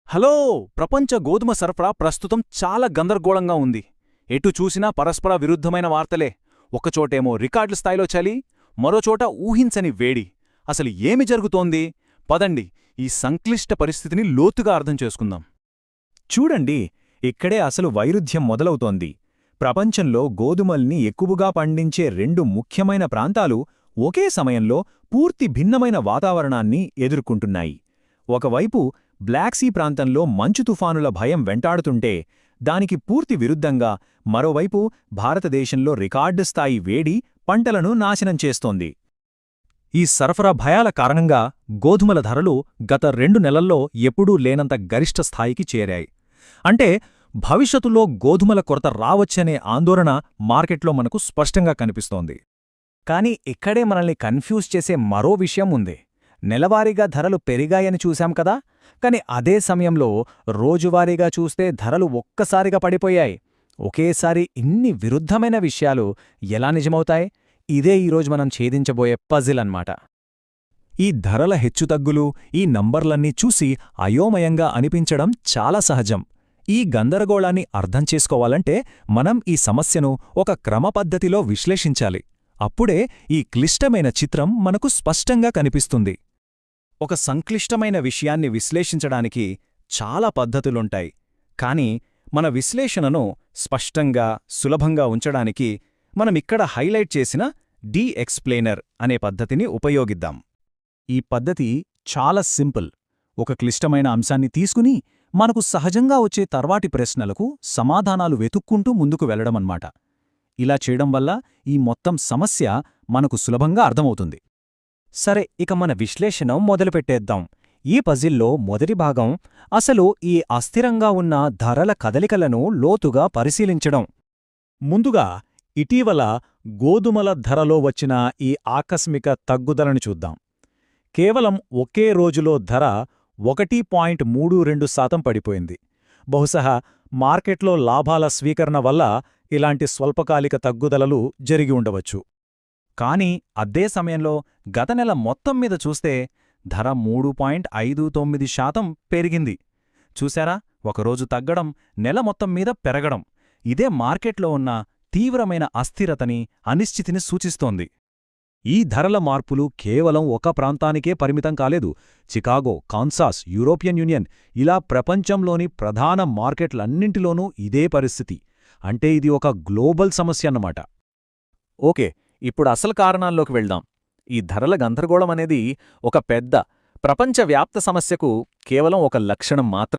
Hello! ప్రపంచ గోధుమ సరఫరా ప్రస్తుతం చాలా గందరగోళంగా ఉంది. ఎటు చూసినా పరస్పర విరుద్ధమైన వార్తలే. ఒకచోటేమో రికార్డుల స్థాయిలో చలి, మరోచోట ఊహించని వేడి. అసలు ఏమి జరుగుతోంది? పదండి, ఈ సంక్లిష్ట పరిస్థితిని లోతుగా అర్థం చేసుకుందాం. చూడండి, ఇక్కడే అసలు వైరుధ్యం మొదలవుతోంది. ప్రపంచంలో గోధుమల్ని ఎక్కువగా పండించే రెండు ముఖ్యమైన ప్రాంతాలు ఒకే సమయంలో పూర్తి భిన్నమైన వాతావరణాన్ని ఎదుర్కొంటున్నాయి. ఒకవైపు బ్లాక్సీ ప్రాంతంలో మంచు తుఫానుల భయం వెంటాడుతుంటే, దానికి పూర్తి విరుద్ధంగా మరోవైపు భారతదేశంలో రికార్డు స్థాయి వేడి పంటలను నాశనం చేస్తోంది. ఈ సరఫరా భయాల కారణంగా గోధుమల ధరలు గత 2 నెలల్లో ఎప్పుడూ లేనంత గరిష్ట స్థాయికి చేరాయి. అంటే భవిష్యత్తులో గోధుమల కొరత రావచ్చనే ఆందోళన మార్కెట్లో మనకు స్పష్టంగా కనిపిస్తోంది. కానీ ఇక్కడే మనల్ని కన్ఫ్యూజ్ చేసే మరో విషయం ఉంది. నెలవారీగా ధరలు పెరిగాయని చూశాం కదా, కాని అదే సమయంలో రోజువారీగా చూస్తే ధరలు ఒక్కసారిగా పడిపోయాయి. ఒకేసారి ఇన్ని విరుద్ధమైన విషయాలు ఎలా నిజమవుతాయి? ఇదే ఈరోజు మనం ఛేదించబోయే పజిల్ అన్నమాట. ఈ ధరల హెచ్చుతగ్గులు, ఈ నంబర్లన్నీ చూసి అయోమయంగా అనిపించడం చాలా సహజం. ఈ గందరగోళాన్ని అర్థం చేసుకోవాలంటే మనం ఈ సమస్యను ఒక క్రమపద్ధతిలో విశ్లేషించాలి. అప్పుడే ఈ క్లిష్టమైన చిత్రం మనకు స్పష్టంగా కనిపిస్తుంది. ఒక సంక్లిష్టమైన విషయాన్ని విశ్లేషించడానికి చాలా పద్ధతులుంటాయి. కానీ మన విశ్లేషణను స్పష్టంగా, సులభంగా ఉంచడానికి మనమిక్కడ హైలైట్ చేసిన డీ-ఎక్స్ప్లెయినర్ అనే పద్ధతిని ఉపయోగిద్దాం. ఈ పద్ధతి చాలా సింపుల్. ఒక క్లిష్టమైన అంశాన్ని తీసుకుని మనకు సహజంగా వచ్చే తర్వాటి ప్రశ్నలకు సమాధానాలు వెతుక్కుంటూ ముందుకు వెళ్లడమన్నమాట. ఇలా చేయడం వల్ల ఈ మొత్తం సమస్య మనకు సులభంగా అర్థమవుతుంది. సరే, ఇక మన విశ్లేషణ మొదలుపెట్టేద్దాం. ఈ పజిల్లో మొదటి భాగం అసలు ఈ అస్థిరంగా ఉన్న ధరల కదలికలను లోతుగా పరిశీలించడం. ముందుగా ఇటీవల గోధుమల ధరలో వచ్చిన ఈ ఆకస్మిక తగ్గుదలను చూద్దాం. కేవలం ఒకే రోజులో ధర 1.32% పడిపోయింది. బహుశా మార్కెట్లో లాభాల స్వీకరణ వల్ల ఇలాంటి స్వల్పకాలిక తగ్గుదలలు జరిగి ఉండవచ్చు. కానీ అదే సమయంలో గత నెల మొత్తం మీద చూస్తే ధర 3.59% పెరిగింది. చూశారా? ఒకరోజు తగ్గడం, నెల మొత్తం మీద పెరగడం. ఇదే మార్కెట్లో ఉన్న తీవ్రమైన అస్థిరతని, అనిశ్చితిని సూచిస్తోంది. ఈ ధరల మార్పులు కేవలం ఒక ప్రాంతానికే పరిమితం కాలేదు. చికాగో, కాన్సాస్, యూరోపియన్ యూనియన్ ఇలా ప్రపంచంలోని ప్రధాన మార్కెట్లన్నింటిలోనూ ఇదే పరిస్థితి. అంటే ఇది ఒక గ్లోబల్ సమస్య అన్నమాట. ఓకే, ఇప్పుడు అసలు కారణాల్లోకి వెళ్దాం. ఈ ధరల గందరగోళం అనేది ఒక పెద్ద, ప్రపంచవ్యాప్త సమస్యకు కేవలం ఒక లక్షణం మాత్రం.